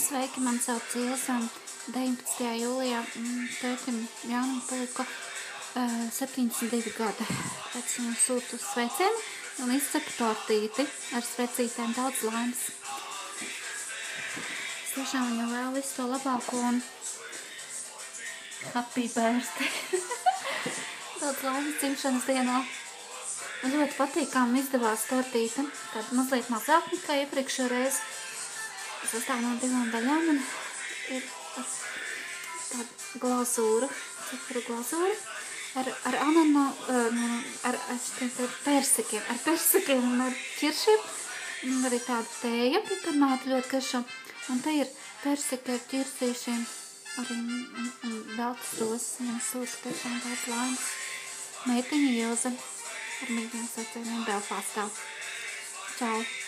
Sveiki, man sauc Ilza. 19. jūlijā tētim Jānim palika 72 gadi. Pēc viņam sūtu sveicienu un izcepu tortīti ar svecītēm, daudz laimes. Es tiešām viņam vēl visu to labāko un happy birthday. Daudz laimes dzimšanas dienā. Man ļoti patīkām izdevās tortīte, kad mazliet mazāk nekā iepriekšējā reize. Sastāv no 2 daļām un ir tāda glazūra, cukuru glazūra ar persikiem un ar ķiršiem. Un arī tāda tēja piparnāta ļoti garšo. Un te ir persika ar ķirsīšiem arī un veltas rozes. Viņam sūta tiešām tāds laimes. Meitiņa Ilze ar mīļiem sveicieniem Belfastā. Čau!